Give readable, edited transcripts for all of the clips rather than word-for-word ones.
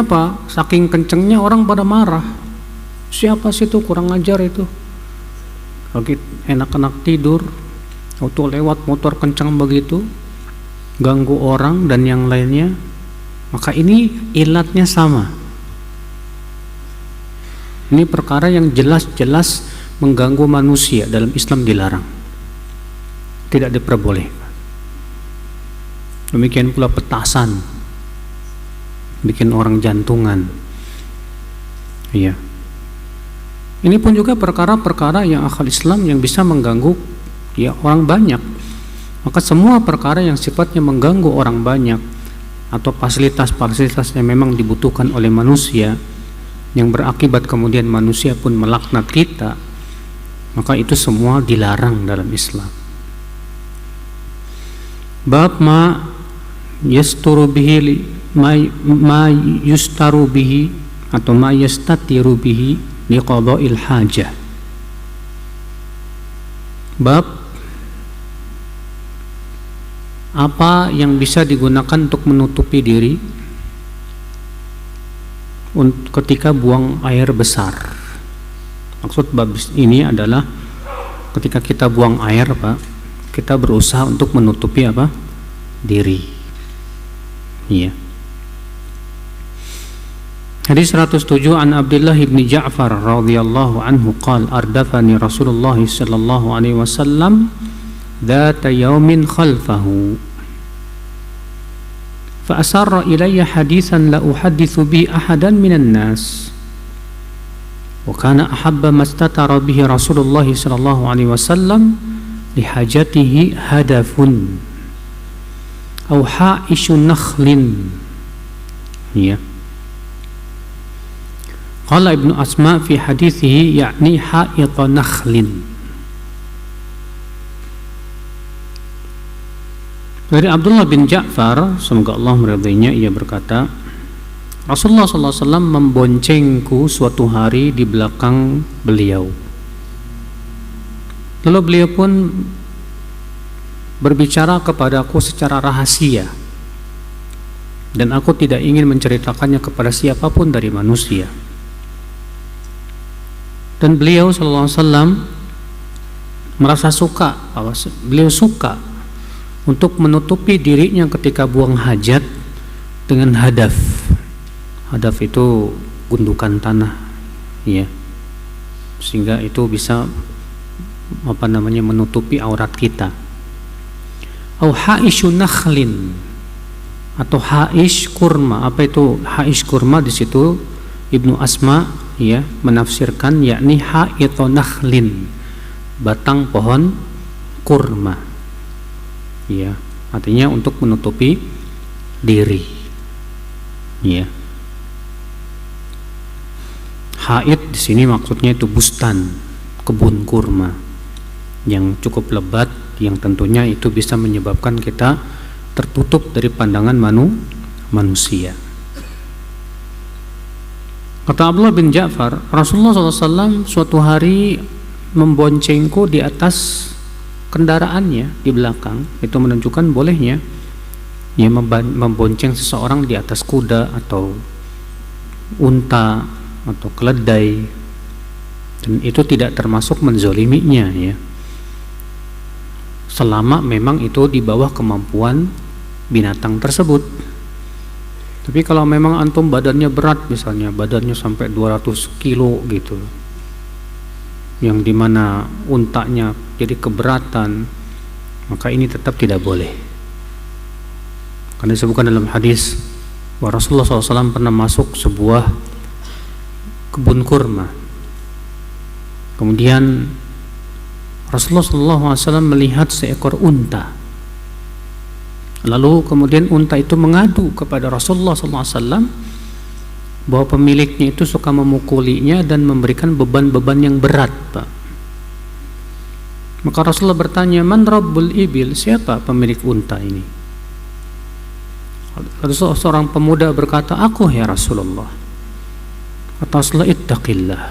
akhirnya apa? Saking kencengnya orang pada marah. Siapa sih itu, kurang ajar itu. Lagi enak-enak tidur, auto lewat motor kencang begitu, ganggu orang dan yang lainnya. Maka ini ilatnya sama. Ini perkara yang jelas-jelas mengganggu manusia, dalam Islam dilarang, tidak diperbolehkan. Demikian pula petasan, bikin orang jantungan. Iya. Ini pun juga perkara-perkara yang akal Islam yang bisa mengganggu ya orang banyak. Maka semua perkara yang sifatnya mengganggu orang banyak atau fasilitas-fasilitas yang memang dibutuhkan oleh manusia yang berakibat kemudian manusia pun melaknat kita, maka itu semua dilarang dalam Islam. Bab ma yasturu bihi ma yustaru bihi atau ma yastatiru bihi liqada'il hajah. Bab apa yang bisa digunakan untuk menutupi diri ketika buang air besar. Maksud bab ini adalah ketika kita buang air, Pak, kita berusaha untuk menutupi apa? Diri. Iya. Hadis 107 an Abdullah bin Ja'far radhiyallahu anhu qala ardafani Rasulullah sallallahu alaihi wasallam dzata yaumin khalfahu fa asarra ilayya haditsan la uhaddithu bi ahadan minan nas wa kana ahabba mastatara bihi Rasulullah sallallahu alaihi wasallam li hajatihi hadafun aw ha'ishun nakhlin. Ya. Qala Ibnu Asma fi hadithihi yakni ha'it nakhlin. Dari Abdullah bin Ja'far, semoga Allah meridainya, ia berkata, Rasulullah SAW memboncengku suatu hari di belakang beliau. Lalu beliau pun berbicara kepadaku secara rahasia, dan aku tidak ingin menceritakannya kepada siapapun dari manusia. Dan beliau SAW merasa suka, beliau suka untuk menutupi dirinya ketika buang hajat dengan hadaf. Hadaf itu gundukan tanah, ya, sehingga itu bisa menutupi aurat kita. Au haishu nakhlin, atau haish kurma. Apa itu haish kurma? Di situ Ibnu Asma ya menafsirkan yakni ha'ithu nakhlin, batang pohon kurma. Ya, artinya untuk menutupi diri. Ya. Ha'it di sini maksudnya itu bustan, kebun kurma yang cukup lebat, yang tentunya itu bisa menyebabkan kita tertutup dari pandangan manusia. Kata Abdullah bin Ja'far, Rasulullah SAW suatu hari memboncengku di atas kendaraannya di belakang. Itu menunjukkan bolehnya ya membonceng seseorang di atas kuda atau unta atau keledai, dan itu tidak termasuk menzoliminya ya, selama memang itu di bawah kemampuan binatang tersebut. Tapi kalau memang antum badannya berat, misalnya badannya sampai 200 kilo gitu, yang dimana untanya jadi keberatan, maka ini tetap tidak boleh. Karena disebutkan dalam hadis bahwa Rasulullah SAW pernah masuk sebuah kebun kurma. Kemudian Rasulullah SAW melihat seekor unta. Lalu kemudian unta itu mengadu kepada Rasulullah SAW bahwa pemiliknya itu suka memukulinya dan memberikan beban-beban yang berat, Pak. Maka Rasulullah bertanya, Man Rabbul Ibil, siapa pemilik unta ini? Lalu seorang pemuda berkata, aku ya Rasulullah. Kata Rasulullah, ittaqillah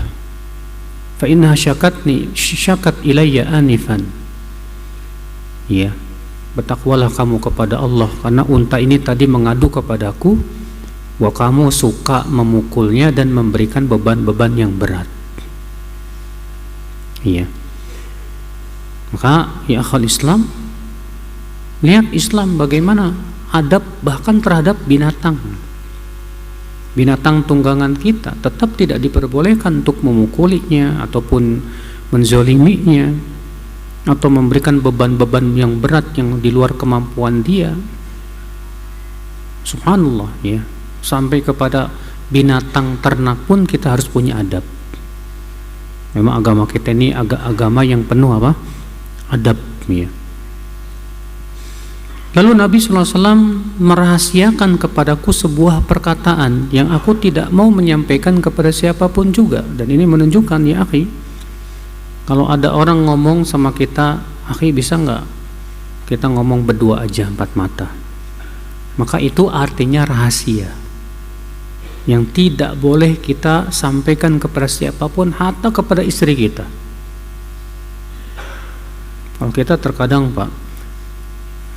fa innaha syakat ilayya anifan. Ya, bertakwalah kamu kepada Allah, karena unta ini tadi mengadu kepadaku bahwa kamu suka memukulnya dan memberikan beban-beban yang berat. Iya. Maka ya akhal Islam, lihat Islam bagaimana adab bahkan terhadap binatang. Binatang tunggangan kita tetap tidak diperbolehkan untuk memukulinya ataupun menzoliminya atau memberikan beban-beban yang berat yang di luar kemampuan dia. Subhanallah, ya. Sampai kepada binatang ternak pun kita harus punya adab. Memang agama kita ini agama yang penuh apa? Adab, ya. Lalu Nabi SAW merahasiakan kepadaku sebuah perkataan yang aku tidak mau menyampaikan kepada siapapun juga. Dan ini menunjukkan, ya akhi, kalau ada orang ngomong sama kita, akhi bisa nggak kita ngomong berdua aja empat mata? Maka itu artinya rahasia yang tidak boleh kita sampaikan kepada siapapun, hatta kepada istri kita. Kalau kita terkadang Pak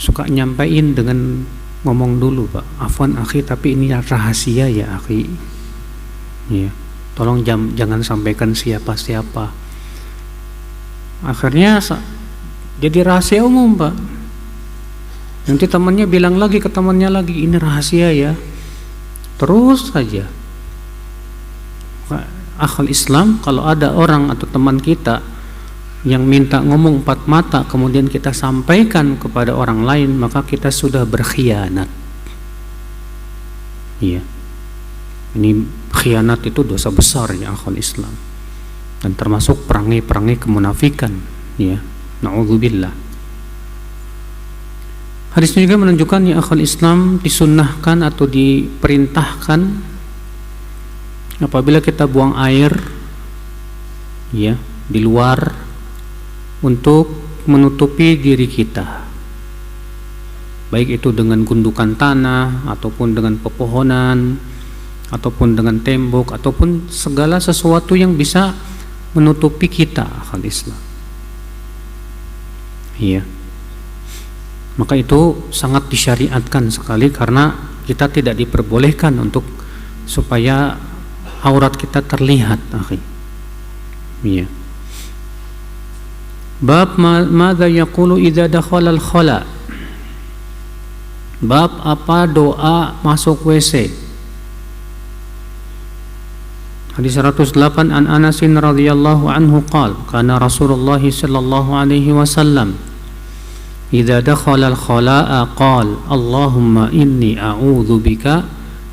suka nyampain dengan ngomong dulu, Pak, afwan akhi, tapi ini rahasia ya akhi, ya, tolong jangan sampaikan siapa-siapa. Akhirnya jadi rahasia umum, Pak. Nanti temannya bilang lagi ke temannya lagi, ini rahasia ya, terus saja. Akhal Islam, kalau ada orang atau teman kita yang minta ngomong empat mata kemudian kita sampaikan kepada orang lain, maka kita sudah berkhianat. Iya, ini khianat itu dosa besar ya akhal Islam, dan termasuk perangai-perangai kemunafikan, ya, na'udzubillah. Hadis ini juga menunjukkan ya akhal Islam disunnahkan atau diperintahkan apabila kita buang air, ya, di luar untuk menutupi diri kita, baik itu dengan gundukan tanah ataupun dengan pepohonan ataupun dengan tembok ataupun segala sesuatu yang bisa menutupi kita akhal Islam. Iya. Maka itu sangat disyariatkan sekali, karena kita tidak diperbolehkan untuk supaya aurat kita terlihat, akhi. Iya. Bab madza yaqulu idza dakhala al-khala. Bab apa doa masuk WC. Hadis 108 an Anas radhiyallahu anhu qala kana Rasulullah sallallahu alaihi wasallam idza dakhala al-khala'a qala Allahumma inni a'udzu bika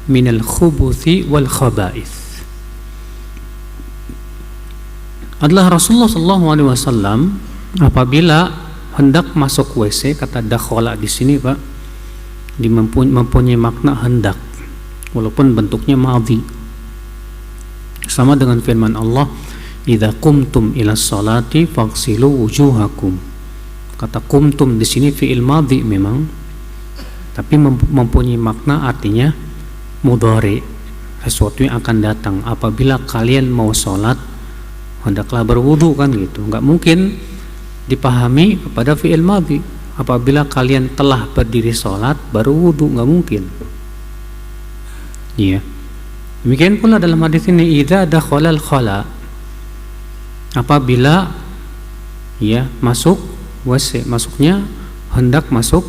minal khubuthi wal khaba'ith. Adalah Rasulullah sallallahu alaihi wasallam apabila hendak masuk WC, kata dakhala di sini Pak mempunyai makna hendak walaupun bentuknya madhi, sama dengan firman Allah idza qumtum ila sholati faghsilu wujuhakum. Kata kumtum di sini fi'il madhi memang, tapi mempunyai makna artinya mudhari, sesuatu yang akan datang. Apabila kalian mau sholat hendaklah berwudu, kan gitu. Nggak mungkin dipahami kepada fi'il madhi. Apabila kalian telah berdiri sholat baru wudu, nggak mungkin. Iya. Demikian pula dalam hadis ini idza dakhalal khala, apabila ya masuk WC, masuknya hendak masuk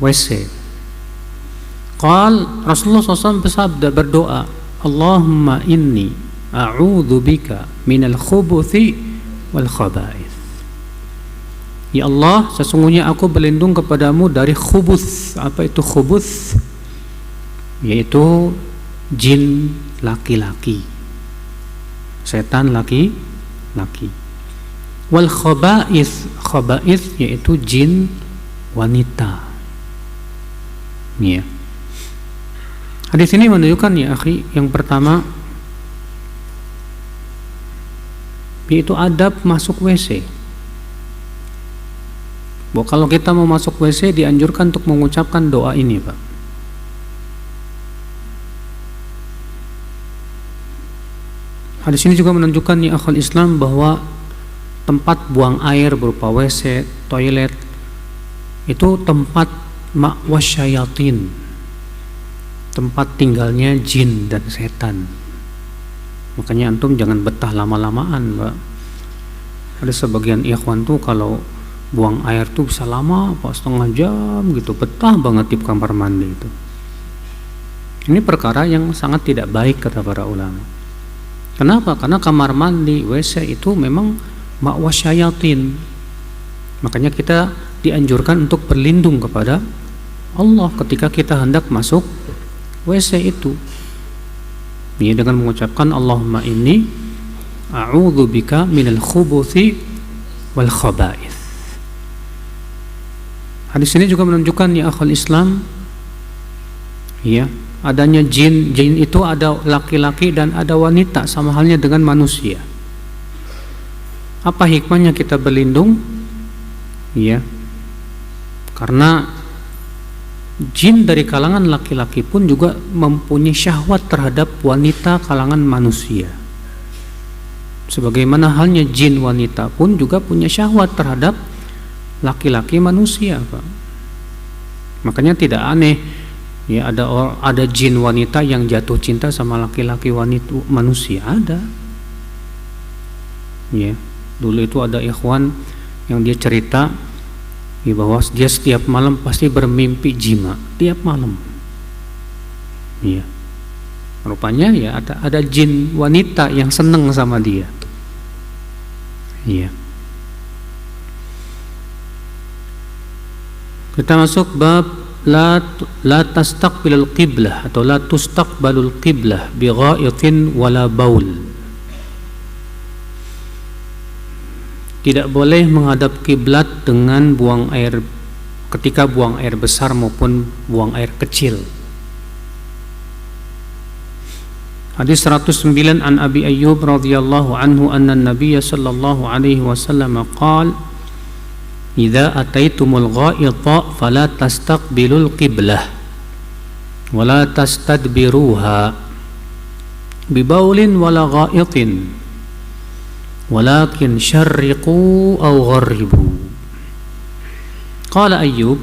WC. Qal Rasulullah SAW bersabda, berdoa, Allahumma inni a'udzu bika minal khubuthi wal khaba'ith. Ya Allah, sesungguhnya aku berlindung kepadamu dari khubuth. Apa itu khubuth? Yaitu jin laki-laki, setan laki-laki. Wal khaba'ith, khaba'ith yaitu jin wanita. Ya. Hadis ini menunjukkan ya akhi, yang pertama yaitu adab masuk WC. Bahwa kalau kita mau masuk WC dianjurkan untuk mengucapkan doa ini, Pak. Hadis ini juga menunjukkan ya akhul Islam bahwa tempat buang air berupa WC, toilet itu tempat ma'was syayatin, tempat tinggalnya jin dan setan. Makanya antum jangan betah lama-lamaan, Mbak. Ada sebagian ikhwan tuh kalau buang air tuh bisa lama, setengah jam gitu, betah banget di kamar mandi itu. Ini perkara yang sangat tidak baik kata para ulama. Kenapa? Karena kamar mandi, WC itu memang ma'wa syayatin. Makanya kita dianjurkan untuk berlindung kepada Allah ketika kita hendak masuk WC itu. Ini dengan mengucapkan Allahumma inni a'udzubika minal khubuthi wal khaba'ith. Hadis ini juga menunjukkan ya akhul Islam, ya, adanya jin. Jin itu ada laki-laki dan ada wanita, sama halnya dengan manusia. Apa hikmahnya kita berlindung? Ya, karena jin dari kalangan laki-laki pun juga mempunyai syahwat terhadap wanita kalangan manusia. Sebagaimana halnya jin wanita pun juga punya syahwat terhadap laki-laki manusia, Pak. Makanya tidak aneh ya ada jin wanita yang jatuh cinta sama laki-laki wanita manusia, ada. Ya, dulu itu ada ikhwan yang dia cerita bahwa dia setiap malam pasti bermimpi jima tiap malam. Iya. Rupanya ya ada jin wanita yang seneng sama dia. Iya. Kita masuk bab la tastaqbilul qiblah atau la tustaqbalul qiblah bi ghaitin wala baul. Tidak boleh menghadap kiblat dengan buang air ketika buang air besar maupun buang air kecil. Hadis 109 an Abi Ayyub radhiyallahu anhu anna an-nabiy sallallahu alaihi wasallam qala idza ataitumul ghaita fala tastaqbilul qiblah wala tastadbiruha bi baulin wala ghaitin walakin syarriqu aw gharribu. Qala Ayyub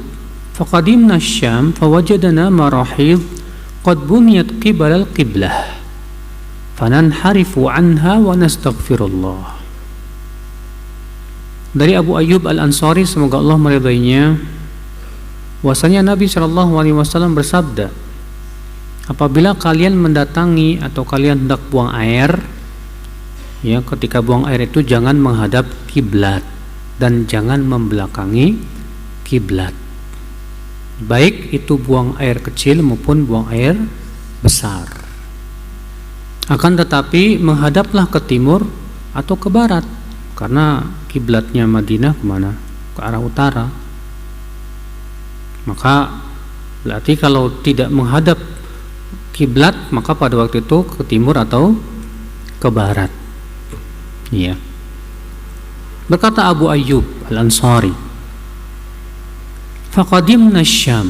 faqadimna asy-Syam fawajadna marahid qad buniyat qibala al-qiblah fananharifu anha wa nastaghfirullah. Dari Abu Ayyub Al-Ansari, semoga Allah meridainya, bahwasanya Nabi SAW bersabda, apabila kalian mendatangi atau kalian hendak buang air, ya, ketika buang air itu jangan menghadap kiblat dan jangan membelakangi kiblat. Baik itu buang air kecil maupun buang air besar. Akan tetapi menghadaplah ke timur atau ke barat, karena kiblatnya Madinah kemana? Ke arah utara. Maka berarti kalau tidak menghadap kiblat maka pada waktu itu ke timur atau ke barat. Iya. Berkata Abu Ayyub Al-Ansari, faqadimna Syam,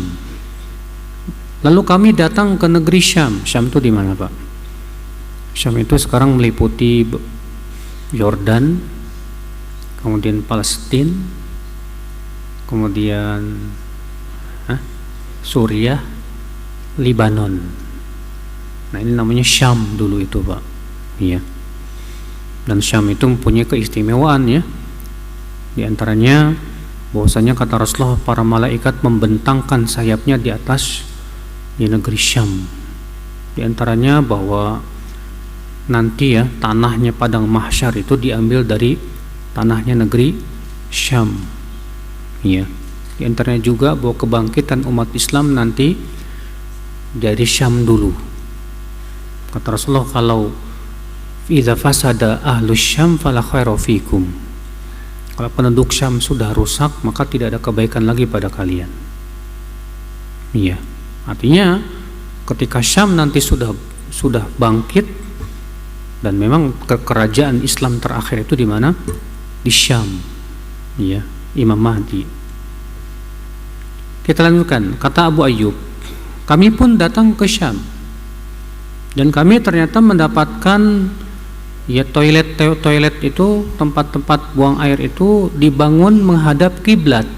lalu kami datang ke negeri Syam. Syam itu di mana, Pak? Syam itu sekarang meliputi Yordan, kemudian Palestina, kemudian Suriah, Libanon. Nah, ini namanya Syam dulu itu, Pak. Iya. Dan Syam itu mempunyai keistimewaan, ya. Di antaranya bahwasanya kata Rasulullah, para malaikat membentangkan sayapnya di atas di negeri Syam. Di antaranya bahwa nanti ya tanahnya padang mahsyar itu diambil dari tanahnya negeri Syam. Iya. Di antaranya juga bahwa kebangkitan umat Islam nanti dari Syam dulu. Kata Rasulullah, kalau idza fasada ahlus Syam fala khaira fikum. Kalau penduduk Syam sudah rusak, maka tidak ada kebaikan lagi pada kalian. Iya. Artinya ketika Syam nanti sudah bangkit, dan memang kerajaan Islam terakhir itu di mana? Di Syam. Iya, Imam Mahdi. Kita lanjutkan. Kata Abu Ayyub, kami pun datang ke Syam dan kami ternyata mendapatkan ya toilet itu, tempat-tempat buang air itu dibangun menghadap kiblat.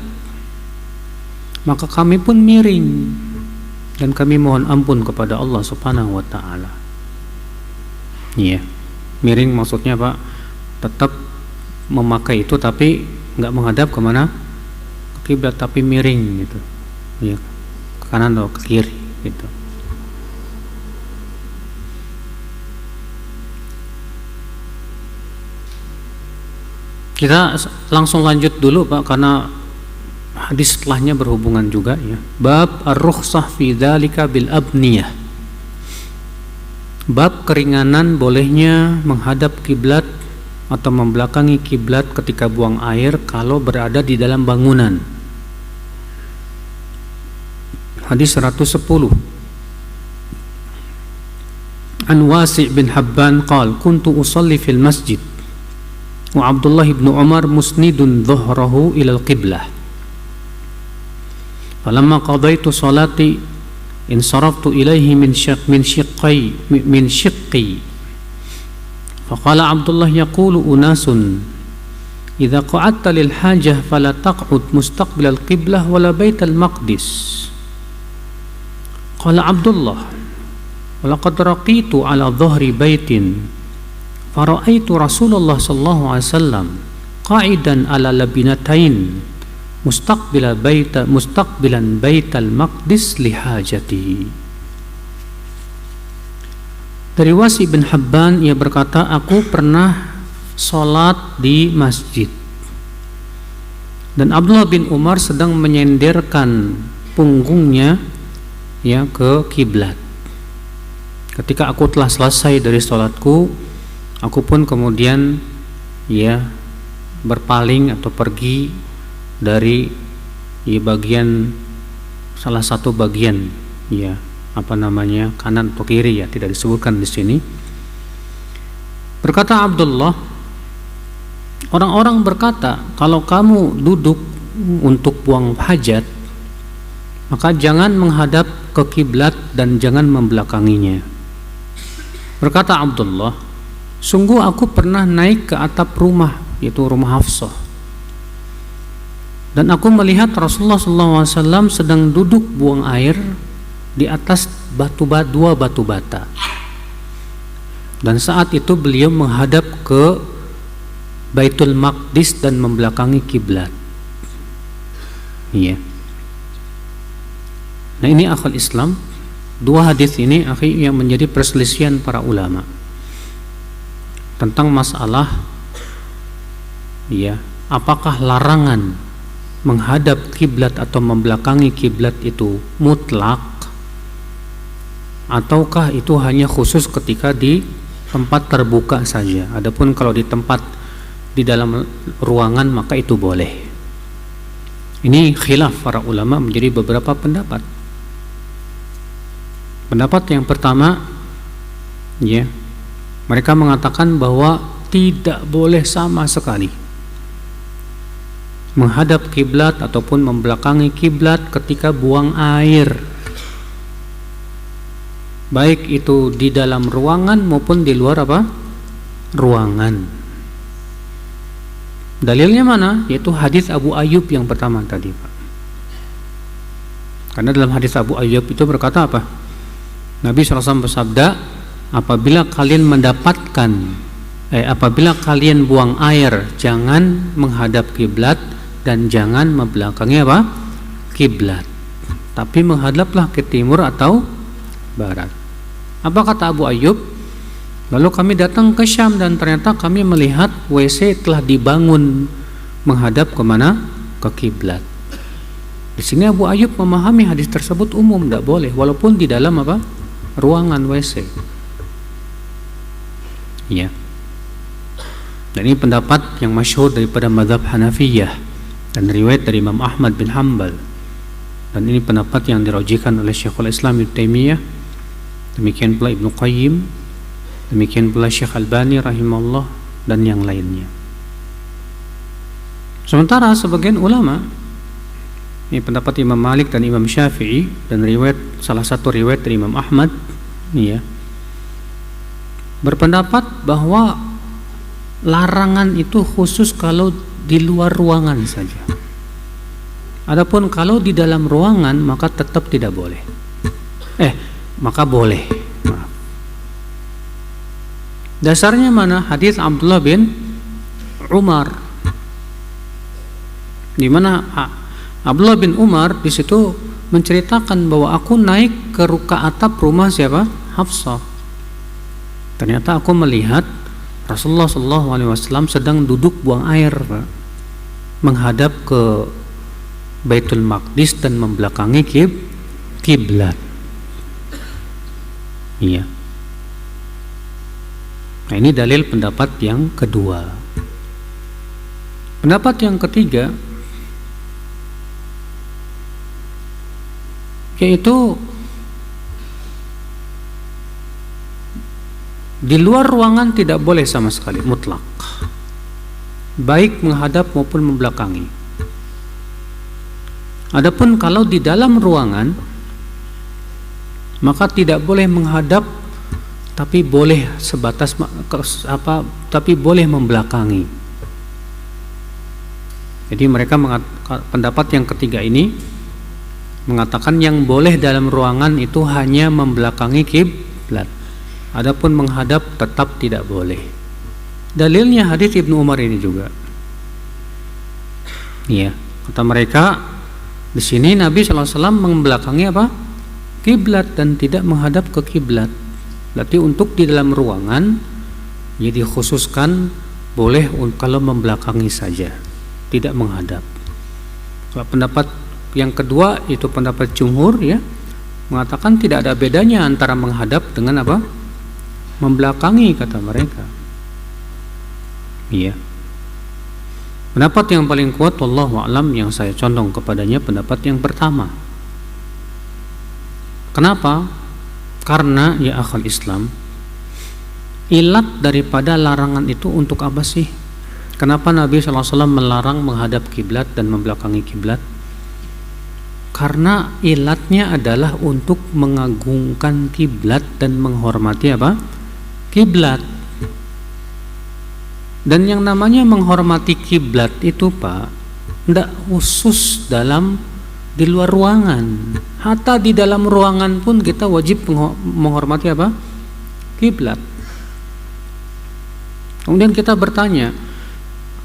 Maka kami pun miring dan kami mohon ampun kepada Allah Subhanahu wa taala. Iya. Miring maksudnya Pak, tetap memakai itu tapi enggak menghadap kemana? Ke kiblat, tapi miring gitu. Iya. Ke kanan atau ke kiri gitu. Kita langsung lanjut dulu Pak, karena hadis setelahnya berhubungan juga ya. Bab ar-rukhsah fi dzalika bil abniyah. Bab keringanan bolehnya menghadap kiblat atau membelakangi kiblat ketika buang air kalau berada di dalam bangunan. Hadis 110. An Wasi' bin Habban qala kuntu usalli fil masjid wa Abdullah bin Umar musnidun dhuhrahu ila al-qiblah. Falamma qadaitu salati insaraftu ilaihi min shiqqi faqala Abdullah yaqulu unasun idza qa'adta lil hajah fala taq'ud mustaqbil al-qiblah wala bait al-maqdis. Qala Abdullah wa laqad raqitu ala dhahri baitin fara'aitu Rasulullah sallallahu alaihi wasallam qa'idan ala labinatain mustaqbilan baital maqdis li hajatihi. Dari Wasi bin Habban, ia berkata, aku pernah sholat di masjid dan Abdullah bin Umar sedang menyenderkan punggungnya ya ke kiblat. Ketika aku telah selesai dari sholatku, aku pun kemudian ya berpaling atau pergi dari bagian, salah satu bagian ya kanan atau kiri ya, tidak disebutkan di sini. Berkata Abdullah, orang-orang berkata kalau kamu duduk untuk buang hajat maka jangan menghadap ke kiblat dan jangan membelakanginya. Berkata Abdullah, sungguh aku pernah naik ke atap rumah, yaitu rumah Hafsah, dan aku melihat Rasulullah SAW sedang duduk buang air di atas dua batu bata, dan saat itu beliau menghadap ke Baitul Maqdis dan membelakangi kiblat. Iya. Nah, ini akhul Islam, dua hadis ini akhi yang menjadi perselisihan para ulama tentang masalah ya, apakah larangan menghadap kiblat atau membelakangi kiblat itu mutlak ataukah itu hanya khusus ketika di tempat terbuka saja. Adapun kalau di tempat di dalam ruangan maka itu boleh. Ini khilaf para ulama menjadi beberapa pendapat. Pendapat yang pertama ya, mereka mengatakan bahwa tidak boleh sama sekali menghadap kiblat ataupun membelakangi kiblat ketika buang air, baik itu di dalam ruangan maupun di luar ruangan. Dalilnya mana? Yaitu hadis Abu Ayyub yang pertama tadi, Pak. Karena dalam hadis Abu Ayyub itu berkata apa? Nabi SAW bersabda, apabila kalian buang air, jangan menghadap kiblat dan jangan membelakangi kiblat, tapi menghadaplah ke timur atau barat. Apa kata Abu Ayyub? Lalu kami datang ke Syam dan ternyata kami melihat WC telah dibangun menghadap kemana? Ke kiblat. Di sini Abu Ayyub memahami hadis tersebut umum, tidak boleh, walaupun di dalam ruangan WC. Ya. Dan ini pendapat yang masyhur daripada mazhab Hanafiyah dan riwayat dari Imam Ahmad bin Hanbal. Dan ini pendapat yang dirajihkan oleh Syekhul Islam Ibnu Taimiyah, demikian pula Ibnu Qayyim, demikian pula Syekh Albani rahimahullah dan yang lainnya. Sementara sebagian ulama, ini pendapat Imam Malik dan Imam Syafi'i dan salah satu riwayat dari Imam Ahmad ya, berpendapat bahwa larangan itu khusus kalau di luar ruangan saja. Adapun kalau di dalam ruangan maka tetap tidak boleh. maka boleh. Maaf. Dasarnya mana? Hadis Abdullah bin Umar, di mana Abdullah bin Umar di situ menceritakan bahwa aku naik ke atap rumah siapa? Hafsah. Ternyata aku melihat Rasulullah SAW sedang duduk buang air, Pak, menghadap ke Baitul Maqdis dan membelakangi kiblat. Iya. Nah, ini dalil pendapat yang kedua. Pendapat yang ketiga yaitu di luar ruangan tidak boleh sama sekali, mutlak, baik menghadap maupun membelakangi. Adapun kalau di dalam ruangan, maka tidak boleh menghadap, tapi boleh sebatas tapi boleh membelakangi. Jadi mereka pendapat yang ketiga ini mengatakan yang boleh dalam ruangan itu hanya membelakangi kiblat. Adapun menghadap tetap tidak boleh. Dalilnya hadis Ibnu Umar ini juga. Iya, kata mereka di sini Nabi SAW membelakangi apa? Kiblat dan tidak menghadap ke kiblat. Berarti untuk di dalam ruangan jadi khususkan boleh kalau membelakangi saja, tidak menghadap. Kalau pendapat yang kedua itu pendapat jumhur, ya, mengatakan tidak ada bedanya antara menghadap dengan apa? Membelakangi, kata mereka. Iya. Pendapat yang paling kuat wallahu a'lam yang saya condong kepadanya pendapat yang pertama. Kenapa? Karena ya akhal Islam, ilat daripada larangan itu untuk apa sih? Kenapa Nabi SAW melarang menghadap kiblat dan membelakangi kiblat? Karena ilatnya adalah untuk mengagungkan kiblat dan menghormati apa? Kiblat. Dan yang namanya menghormati kiblat itu, Pak, tidak khusus di luar ruangan. Hatta di dalam ruangan pun kita wajib menghormati apa? Kiblat. Kemudian kita bertanya,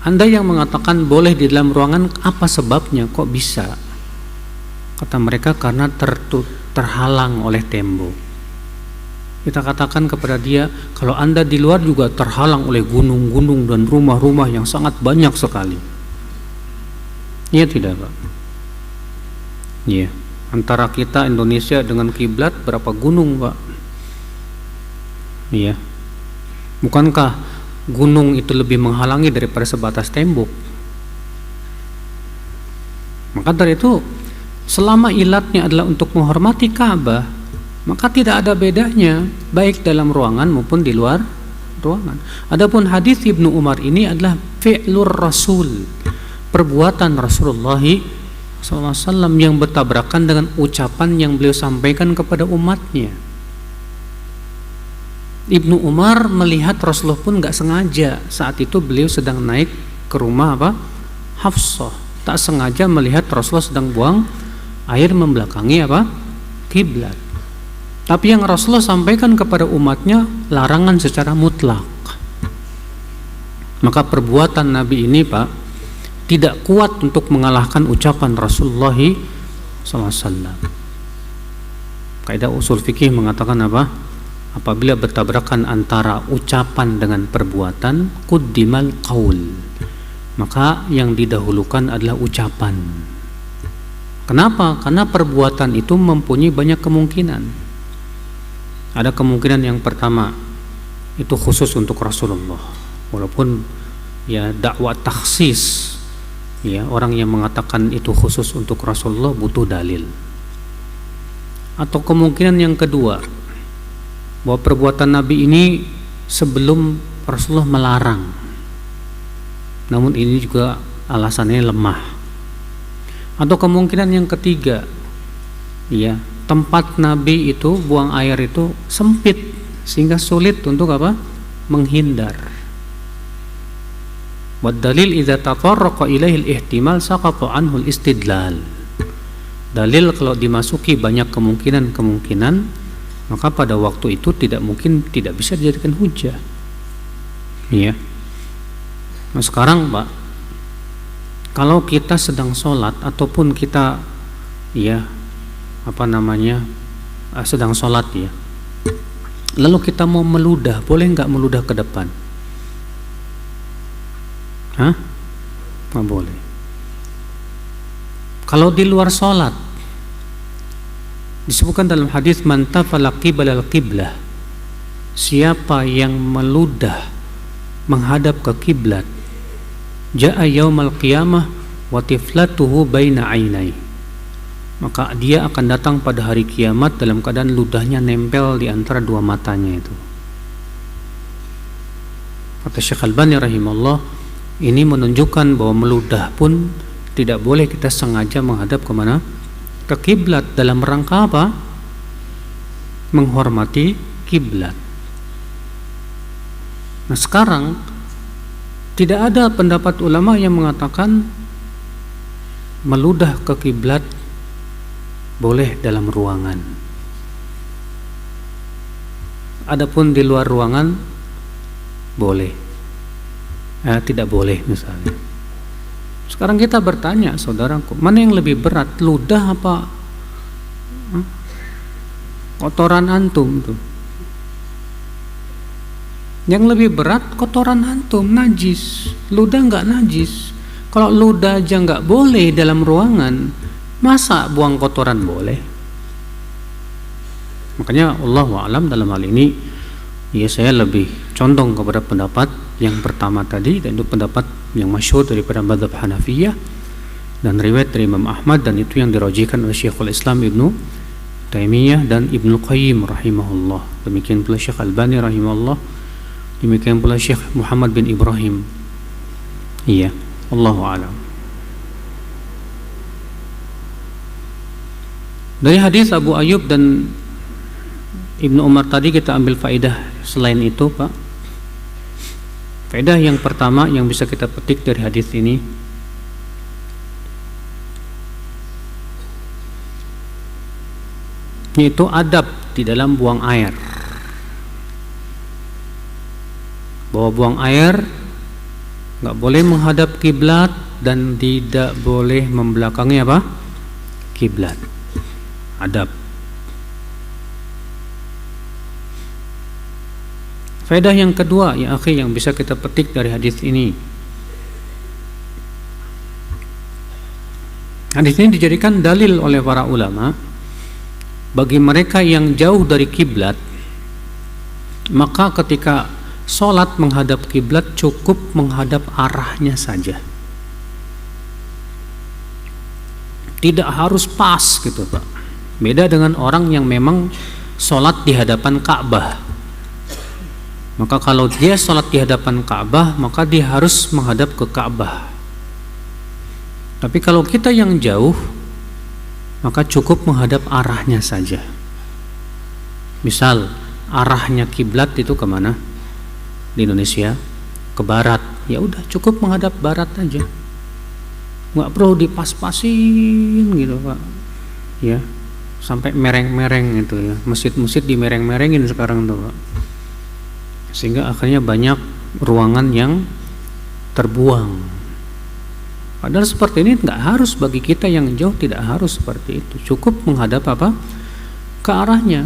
Anda yang mengatakan boleh di dalam ruangan, apa sebabnya? Kok bisa? Kata mereka karena terhalang oleh tembok. Kita katakan kepada dia, kalau Anda di luar juga terhalang oleh gunung-gunung dan rumah-rumah yang sangat banyak sekali. Iya tidak, Pak? Iya. Antara kita Indonesia dengan kiblat berapa gunung, Pak? Iya. Bukankah gunung itu lebih menghalangi daripada sebatas tembok? Maka dari itu, selama ilatnya adalah untuk menghormati Ka'bah, maka tidak ada bedanya baik dalam ruangan maupun di luar ruangan. Adapun hadis Ibnu Umar ini adalah fi'lur Rasul, perbuatan Rasulullah SAW yang bertabrakan dengan ucapan yang beliau sampaikan kepada umatnya. Ibnu Umar melihat Rasulullah pun gak sengaja saat itu beliau sedang naik ke rumah apa? Hafsah, tak sengaja melihat Rasulullah sedang buang air membelakangi apa? Kiblat. Tapi yang Rasulullah sampaikan kepada umatnya larangan secara mutlak. Maka perbuatan Nabi ini, Pak, tidak kuat untuk mengalahkan ucapan Rasulullah SAW. Kaidah usul fikih mengatakan apa? Apabila bertabrakan antara ucapan dengan perbuatan, quddimal qaul, maka yang didahulukan adalah ucapan. Kenapa? Karena perbuatan itu mempunyai banyak kemungkinan. Ada kemungkinan yang pertama itu khusus untuk Rasulullah, walaupun ya dakwah takhsis, ya orang yang mengatakan itu khusus untuk Rasulullah butuh dalil. Atau kemungkinan yang kedua, bahwa perbuatan Nabi ini sebelum Rasulullah melarang, namun ini juga alasannya lemah. Atau kemungkinan yang ketiga, ya, tempat Nabi itu buang air itu sempit sehingga sulit untuk apa? Menghindar. Wad dalil idza tatarraqa ilaihi al-ihtimal saqata anhu al-istidlal. Dalil kalau dimasuki banyak kemungkinan, maka pada waktu itu tidak bisa dijadikan hujah. Iya. Nah sekarang Pak, kalau kita sedang sholat ataupun kita sedang sholat ya, lalu kita mau meludah, boleh nggak meludah ke depan? Nggak boleh. Kalau di luar sholat, disebutkan dalam hadis man tafala qiblal qiblah, siapa yang meludah menghadap ke kiblat, jaa yaumal qiyamah wa tiflatuhu baina ainai, maka dia akan datang pada hari kiamat dalam keadaan ludahnya nempel di antara dua matanya itu. Kata Syekh Albani rahimahullah, ini menunjukkan bahwa meludah pun tidak boleh kita sengaja menghadap kemana? Ke kiblat, dalam rangka apa? Menghormati kiblat. Nah sekarang tidak ada pendapat ulama yang mengatakan meludah ke kiblat boleh dalam ruangan. Adapun di luar ruangan boleh, tidak boleh misalnya. Sekarang kita bertanya, saudaraku, mana yang lebih berat, ludah apa kotoran antum tuh? Yang lebih berat kotoran antum, najis. Ludah nggak najis. Kalau ludah aja nggak boleh dalam ruangan, masa buang kotoran boleh? Makanya Allahu a'lam dalam hal ini, ya saya lebih condong kepada pendapat yang pertama tadi, dan itu pendapat yang masyhur daripada mazhab Hanafiyah dan riwayat dari Imam Ahmad, dan itu yang dirajihkan oleh Syekhul Islam Ibnu Taimiyah dan Ibnu Qayyim rahimahullah. Demikian pula Syekh Albani rahimahullah, demikian pula Syekh Muhammad bin Ibrahim. Iya, Allahu a'lam. Dari hadis Abu Ayyub dan Ibnu Umar tadi kita ambil faedah selain itu, Pak. Faedah yang pertama yang bisa kita petik dari hadis ini, yaitu adab di dalam buang air. Bahwa buang air nggak boleh menghadap kiblat dan tidak boleh membelakangi apa? Kiblat. Adab. Faedah yang kedua ya akhi yang bisa kita petik dari hadis ini. Hadis ini dijadikan dalil oleh para ulama bagi mereka yang jauh dari kiblat, maka ketika sholat menghadap kiblat cukup menghadap arahnya saja. Tidak harus pas gitu, Pak. Beda dengan orang yang memang sholat di hadapan Ka'bah. Maka kalau dia sholat di hadapan Ka'bah, maka dia harus menghadap ke Ka'bah. Tapi kalau kita yang jauh, maka cukup menghadap arahnya saja. Misal arahnya kiblat itu kemana? Di Indonesia ke barat, ya udah cukup menghadap barat aja. Nggak perlu dipas-pasin gitu, Pak. Ya, sampai mereng-mereng itu ya. Masjid-masjid di mereng-merengin sekarang tuh, Pak. Sehingga akhirnya banyak ruangan yang terbuang. Padahal seperti ini nggak harus, bagi kita yang jauh tidak harus seperti itu. Cukup menghadap apa? Ke arahnya.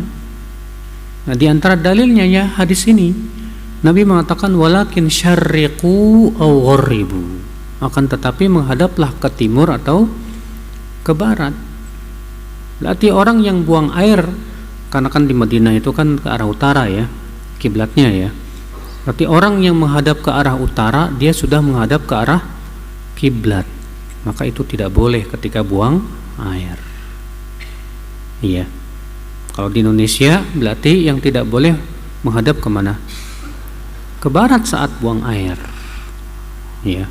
Nah, di antara dalilnya ya hadis ini, Nabi mengatakan walakin syarriqu aw gharribu. Akan tetapi menghadaplah ke timur atau ke barat. Berarti orang yang buang air, karena kan di Madinah itu kan ke arah utara ya, kiblatnya ya. Berarti orang yang menghadap ke arah utara, dia sudah menghadap ke arah kiblat. Maka itu tidak boleh ketika buang air. Iya. Kalau di Indonesia berarti yang tidak boleh menghadap kemana? Ke barat saat buang air. Iya.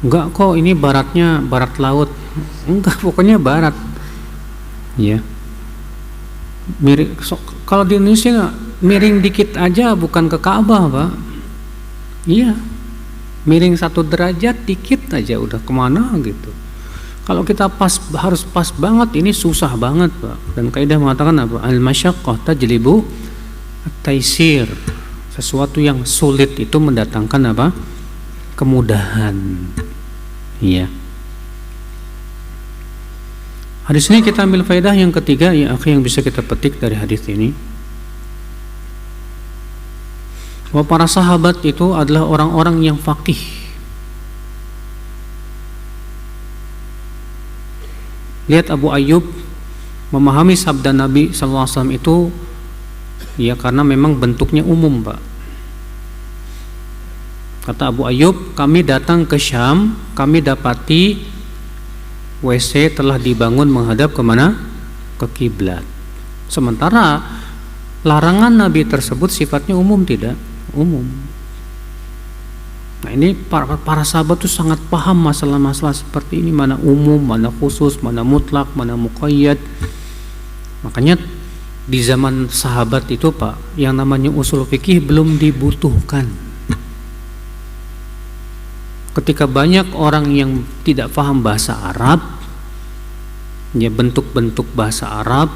Enggak kok, ini baratnya barat laut. Enggak, pokoknya barat. Iya. Kalau di Indonesia miring dikit aja bukan ke Ka'bah, Pak. Iya. Miring 1 derajat dikit aja udah kemana gitu. Kalau kita harus pas banget, ini susah banget, Pak. Dan kaidah mengatakan apa? Al-masyaqqah tajlibu at-taisir. Sesuatu yang sulit itu mendatangkan apa? Kemudahan. Iya. Hadis ini kita ambil faedah yang ketiga ya akhi, yang bisa kita petik dari hadis ini. Bahwa para sahabat itu adalah orang-orang yang faqih. Lihat Abu Ayyub memahami sabda Nabi SAW itu ya karena memang bentuknya umum, Pak. Kata Abu Ayyub, kami datang ke Syam, kami dapati WC telah dibangun menghadap kemana? Ke kiblat. Sementara larangan Nabi tersebut sifatnya umum, tidak? Umum. Nah ini para sahabat itu sangat paham masalah-masalah seperti ini, mana umum, mana khusus, mana mutlak, mana muqayyad. Makanya di zaman sahabat itu, Pak, yang namanya usul fikih belum dibutuhkan. Ketika banyak orang yang tidak paham bahasa Arab, ya bentuk-bentuk bahasa Arab,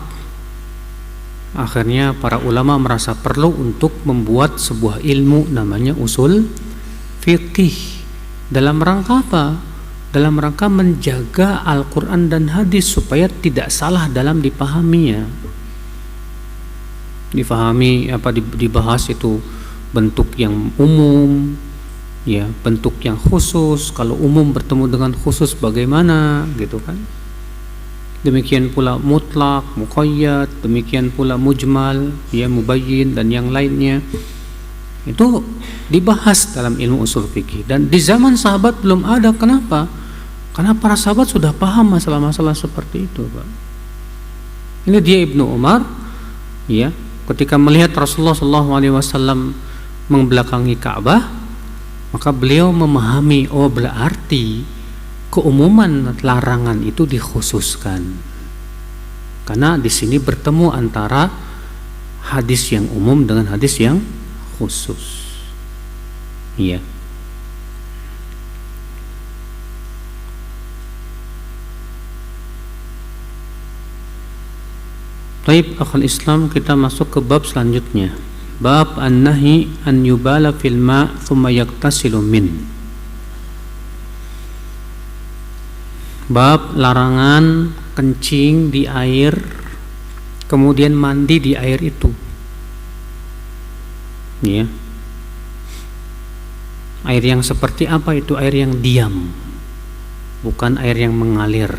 akhirnya para ulama merasa perlu untuk membuat sebuah ilmu namanya usul fikih. Dalam rangka apa? Dalam rangka menjaga Al-Quran dan hadis supaya tidak salah dalam dipahaminya. Difahami apa dibahas itu bentuk yang umum, ya bentuk yang khusus. Kalau umum bertemu dengan khusus bagaimana, gitu kan? Demikian pula mutlak, muqayyad, demikian pula mujmal, ya mubayyin dan yang lainnya. Itu dibahas dalam ilmu usul fikih. Dan di zaman sahabat belum ada. Kenapa? Karena para sahabat sudah paham masalah-masalah seperti itu, Pak. Ini dia Ibnu Umar, ya, ketika melihat Rasulullah SAW membelakangi Ka'bah, maka beliau memahami, oh berarti keumuman larangan itu dikhususkan. Karena di sini bertemu antara hadis yang umum dengan hadis yang khusus. Iya. Baik, akhul Islam, kita masuk ke bab selanjutnya. Bab an-nahi an yubala fil ma' thumma yaktasilu min. Bab larangan kencing di air kemudian mandi di air itu. Ya. Air yang seperti apa itu? Air yang diam, bukan air yang mengalir.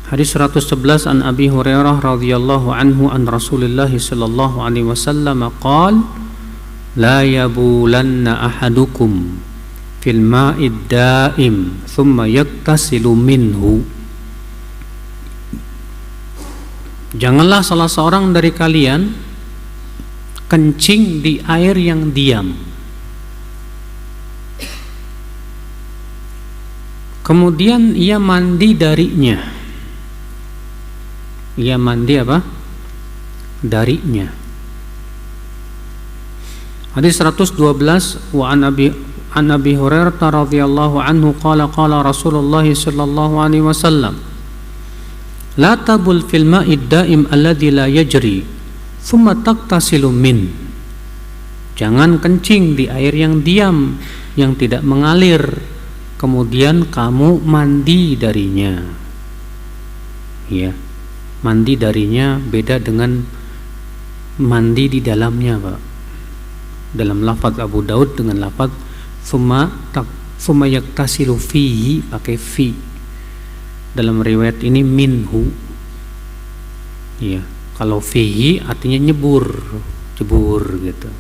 Hadis 111 an Abi Hurairah radhiyallahu anhu an Rasulullah sallallahu alaihi wasallam qala la yabulanna ahadukum fil ma'id daim thumma yaktasilu minhu. Janganlah salah seorang dari kalian kencing di air yang diam, kemudian ia mandi darinya. Ia mandi apa? Darinya. Hadis 112 wa an Abi Hurairah radhiyallahu anhu qala qala Rasulullah sallallahu alaihi wasallam la tabul fil ma'id daim alladhi la yajri thumma taqtasilu min. Jangan kencing di air yang diam, yang tidak mengalir, kemudian kamu mandi darinya. Ya, mandi darinya beda dengan mandi di dalamnya, Pak. Dalam lafaz Abu Daud dengan lafaz thumma yaktasilu fihi, pakai fi. Dalam riwayat ini minhu. Ya, kalau fihi artinya nyebur gitu.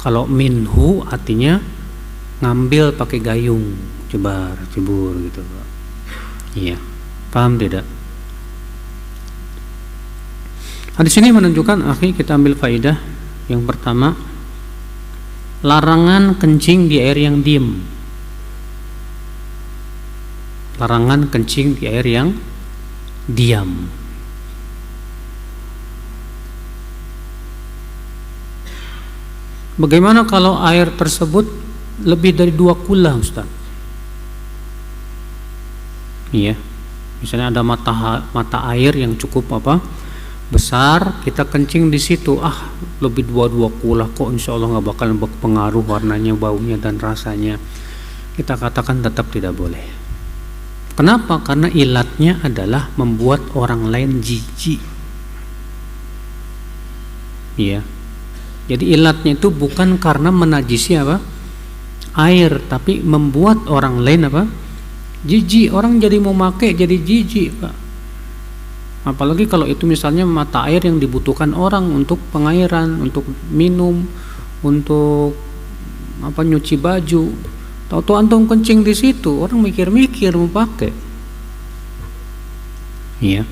Kalau minhu artinya ngambil pakai gayung, cebur gitu, Pak. Iya, paham tidak? Hadis ini menunjukkan, akhi, kita ambil faidah yang pertama, larangan kencing di air yang diam. Larangan kencing di air yang diam. Bagaimana kalau air tersebut lebih dari 2 kula, Ustaz? Iya. Misalnya ada mata air yang cukup besar, kita kencing di situ, lebih dua kulah kok, insya Allah nggak bakal berpengaruh warnanya, baunya dan rasanya. Kita katakan tetap tidak boleh. Kenapa? Karena ilatnya adalah membuat orang lain jijik. Iya. Jadi ilatnya itu bukan karena menajisi air, tapi membuat orang lain jijik. Orang jadi mau pakai jadi jijik, Pak. Apalagi kalau itu misalnya mata air yang dibutuhkan orang untuk pengairan, untuk minum, untuk nyuci baju. Tahu-tahu antum kencing di situ, orang mikir-mikir mau pakai. Iya.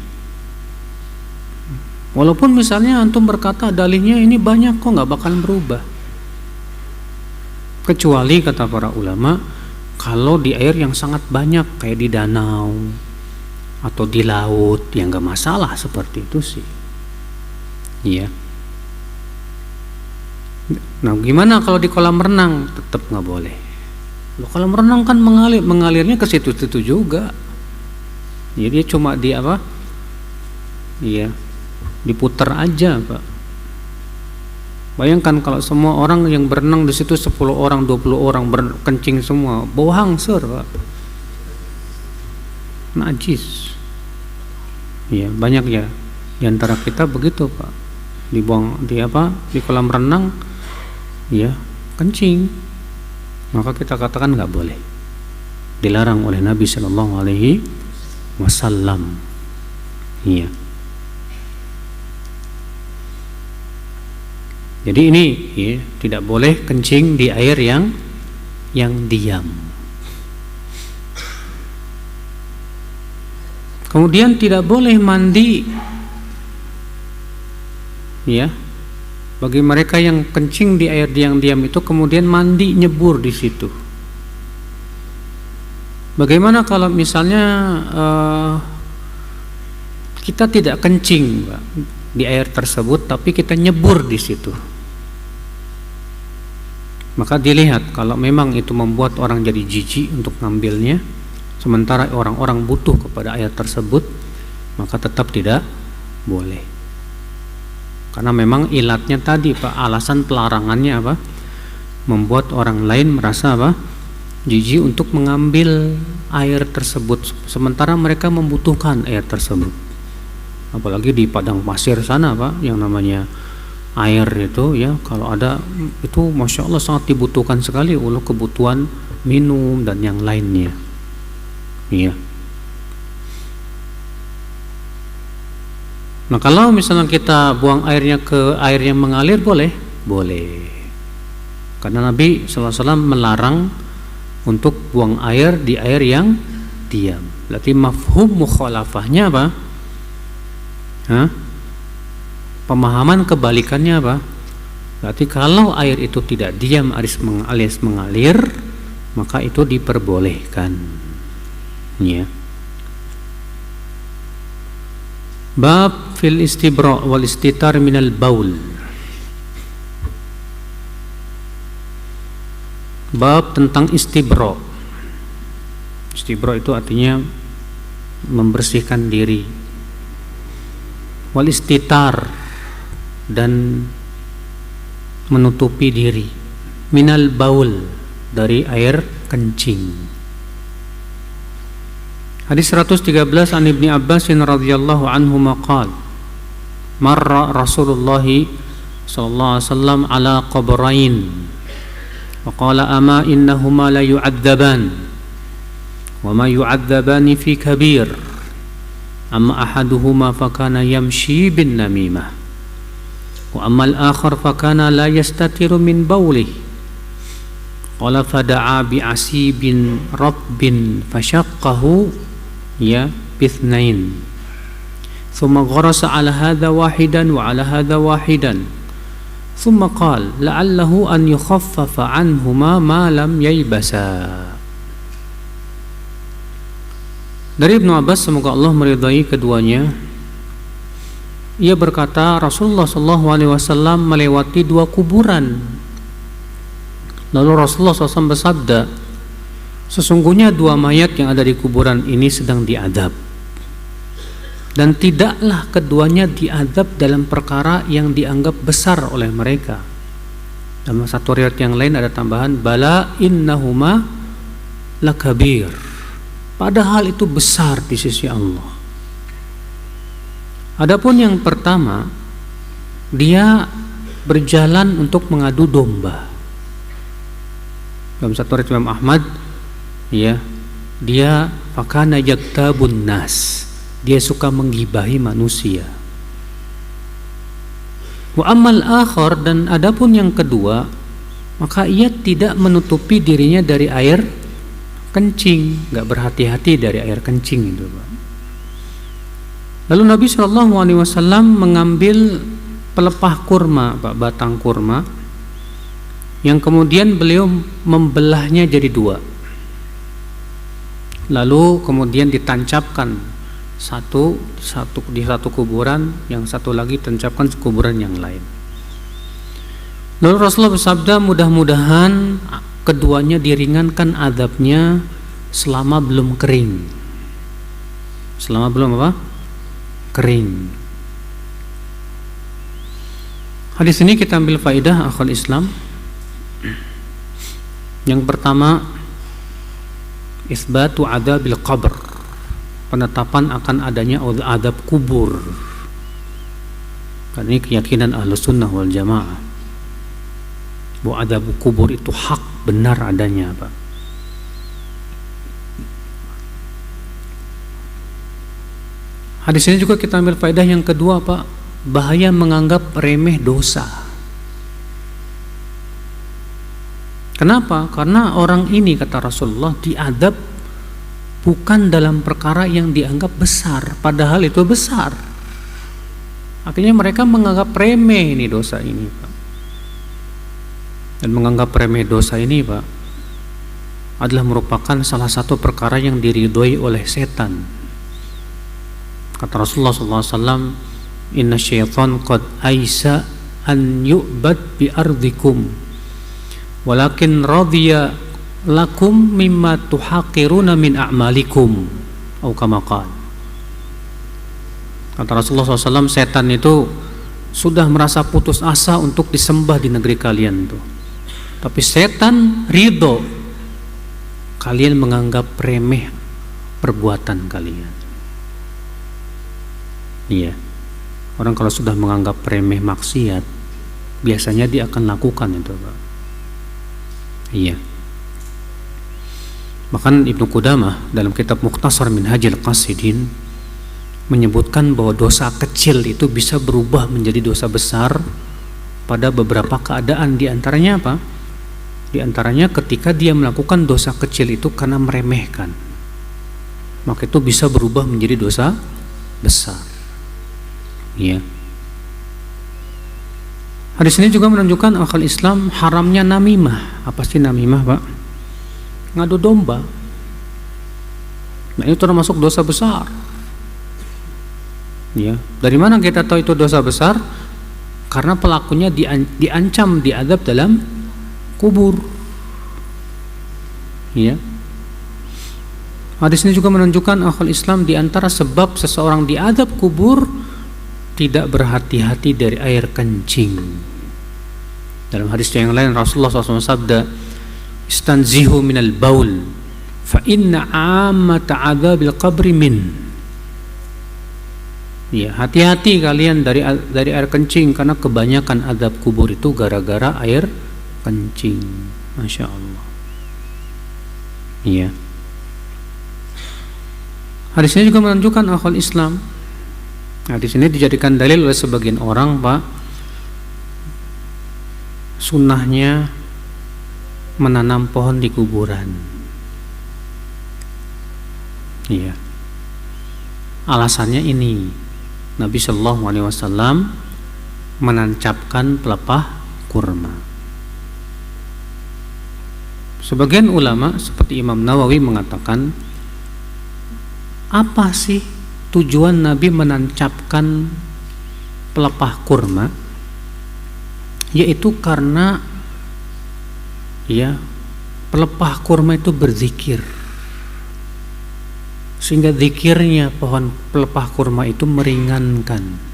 Walaupun misalnya antum berkata dalilnya ini banyak kok, nggak bakal berubah. Kecuali kata para ulama, kalau di air yang sangat banyak kayak di danau atau di laut, ya nggak masalah seperti itu sih. Iya. Nah, gimana kalau di kolam renang? Tetap nggak boleh. Loh, kolam renang kan mengalirnya ke situ-situ juga. Jadi dia cuma iya, diputar aja, Pak. Bayangkan kalau semua orang yang berenang di situ 10 orang, 20 orang berkencing semua, bau hangsur, Pak. Najis. Iya, banyak ya di antara kita begitu, Pak. Dibuang di kolam renang, ya, kencing. Maka kita katakan nggak boleh, dilarang oleh Nabi Shallallahu Alaihi Wasallam. Iya. Jadi ini ya, tidak boleh kencing di air yang diam. Kemudian tidak boleh mandi, ya. Bagi mereka yang kencing di air yang diam itu kemudian mandi nyebur di situ. Bagaimana kalau misalnya kita tidak kencing, Pak, di air tersebut, tapi kita nyebur di situ? Maka dilihat kalau memang itu membuat orang jadi jijik untuk ngambilnya, sementara orang-orang butuh kepada air tersebut, maka tetap tidak boleh. Karena memang ilatnya tadi, Pak, alasan pelarangannya membuat orang lain merasa jijik untuk mengambil air tersebut, sementara mereka membutuhkan air tersebut. Apalagi di padang pasir sana, Pak, yang namanya air itu ya, kalau ada itu Masya Allah sangat dibutuhkan sekali untuk kebutuhan minum dan yang lainnya. Iya. Nah, kalau misalnya kita buang airnya ke air yang mengalir, boleh? Boleh. Karena Nabi SAW melarang untuk buang air di air yang diam. Berarti mafhum mukhalafahnya apa? Pemahaman kebalikannya apa? Berarti kalau air itu tidak diam alias mengalir, maka itu diperbolehkan. Ya. Bab fil istibra wal istitar minal baul. Bab tentang istibra. Istibra itu artinya membersihkan diri. Wal istitar, dan menutupi diri. Minal baul, dari air kencing. Hadis 113 an Ibni Abbas radhiyallahu anhu maqal marra Rasulullah sallallahu alaihi wasallam ala qabrain wa qala ama innahuma la yu'adzaban wa ma yu'adzabani fi kabir amma ahaduhuma fakana yamshi bin namimah wa amma al-akhar fakana la yastatiru min bawlihi qala fada'a bi asibin rabbin fashaqqahu ya bithnain thumma gharasa ala hadha wahidan wa ala hadha wahidan thumma qala la'allahu an yukhaffafa anhuma ma lam yaybasa. Dari Ibnu Abbas, semoga Allah meridai keduanya, ia berkata Rasulullah SAW melewati 2 kuburan. Lalu Rasulullah SAW bersabda, sesungguhnya dua mayat yang ada di kuburan ini sedang diadab, dan tidaklah keduanya diadab dalam perkara yang dianggap besar oleh mereka. Dalam satu riwayat yang lain ada tambahan, bala innahuma lakabir, padahal itu besar di sisi Allah. Adapun yang pertama, dia berjalan untuk mengadu domba. Dalam satu riwayat Imam Ahmad, ya, dia fakana yaktabun nas, dia suka menggibahi manusia. Wa amal akhar, dan adapun yang kedua, maka ia tidak menutupi dirinya dari air kencing, nggak berhati-hati dari air kencing itu, Pak. Lalu Nabi SAW mengambil pelepah kurma, Pak, batang kurma, yang kemudian beliau membelahnya jadi dua. Lalu kemudian ditancapkan satu di satu kuburan, yang satu lagi tancapkan di kuburan yang lain. Lalu Rasulullah bersabda, mudah-mudahan keduanya diringankan azabnya selama belum kering. Selama belum apa? Kering. Hadis ini kita ambil faidah akhwal Islam. Yang pertama, isbatu adzabil qabr, penetapan akan adanya adab kubur. Karena ini keyakinan Ahlus Sunnah wal Jamaah bahwa adab kubur itu hak, benar adanya, Pak. Hadis ini juga kita ambil faedah yang kedua, Pak, bahaya menganggap remeh dosa. Kenapa? Karena orang ini, kata Rasulullah, diadab bukan dalam perkara yang dianggap besar, padahal itu besar. Akhirnya mereka menganggap remeh ini dosa ini, Pak. Dan menganggap remeh dosa ini, Pak, adalah merupakan salah satu perkara yang diridhoi oleh setan. Kata Rasulullah SAW, inna syaitan qad aisa an yu'bad bi ardikum walakin radhiya lakum mimma tuhaqiruna min a'malikum, atau kama qala. Kata Rasulullah SAW, setan itu sudah merasa putus asa untuk disembah di negeri kalian tuh. Tapi setan ridho kalian menganggap remeh perbuatan kalian. Iya, orang kalau sudah menganggap remeh maksiat, biasanya dia akan lakukan itu, Pak. Iya. Bahkan Ibnu Qudamah dalam kitab Mukhtasar Minhajil Qasidin menyebutkan bahwa dosa kecil itu bisa berubah menjadi dosa besar pada beberapa keadaan. Di antaranya apa? Di antaranya ketika dia melakukan dosa kecil itu karena meremehkan, maka itu bisa berubah menjadi dosa besar. Ya. Hadis ini juga menunjukkan akal Islam haramnya namimah. Apa sih namimah, Pak? Ngadu domba. Nah, itu termasuk dosa besar. Ya. Dari mana kita tahu itu dosa besar? Karena pelakunya diancam, diadab dalam kubur. Ya. Hadis ini juga menunjukkan akal Islam di antara sebab seseorang diadab kubur tidak berhati-hati dari air kencing. Dalam hadis yang lain Rasulullah SAW sabda, istanzihu minal baul fa inna ammata adzabil qabri min. Ya, hati-hati kalian dari air kencing, karena kebanyakan azab kubur itu gara-gara air kencing. Masya Allah. Iya. Hadis ini juga menunjukkan akal Islam. Nah, di sini dijadikan dalil oleh sebagian orang, Pak, sunnahnya menanam pohon di kuburan. Iya. Alasannya ini, Nabi Shallallahu Alaihi Wasallam menancapkan pelepah kurma. Sebagian ulama seperti Imam Nawawi mengatakan, apa sih tujuan Nabi menancapkan pelepah kurma? Yaitu karena ya pelepah kurma itu berzikir, sehingga zikirnya pohon pelepah kurma itu meringankan.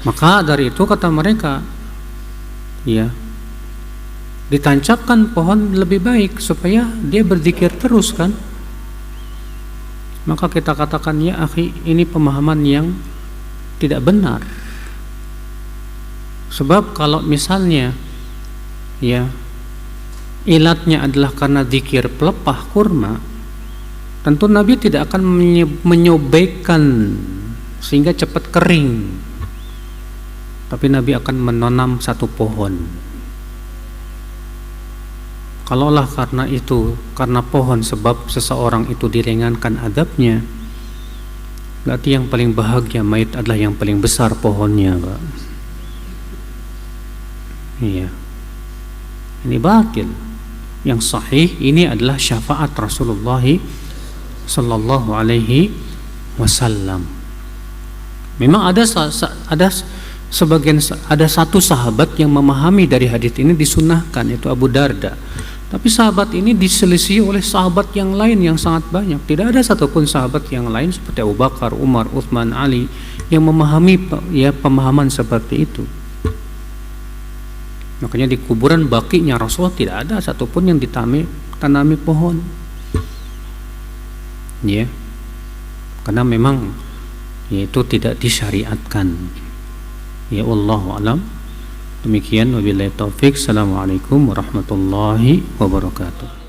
Maka dari itu kata mereka, ya, ditancapkan pohon lebih baik supaya dia berzikir terus kan. Maka kita katakan, ya akhi, ini pemahaman yang tidak benar. Sebab kalau misalnya ya ilatnya adalah karena zikir pelepah kurma, tentu Nabi tidak akan menyobekkan sehingga cepat kering, tapi Nabi akan menanam satu pohon. Kalaulah karena itu, karena pohon sebab seseorang itu diringankan adabnya, berarti yang paling bahagia mayit adalah yang paling besar pohonnya, Pak. Iya. Ini batil. Yang sahih ini adalah syafaat Rasulullah sallallahu alaihi wasallam. Memang ada satu sahabat yang memahami dari hadis ini disunahkan, yaitu Abu Darda. Tapi sahabat ini diselisih oleh sahabat yang lain yang sangat banyak. Tidak ada satupun sahabat yang lain seperti Abu Bakar, Umar, Utsman, Ali yang memahami ya pemahaman seperti itu. Makanya di kuburan baqinya Rasul tidak ada satupun yang ditanami pohon. Ya. Karena memang yaitu tidak disyariatkan. Ya Allahu a'lam. Demikian wabillahi taufik. Assalamualaikum warahmatullahi wabarakatuh.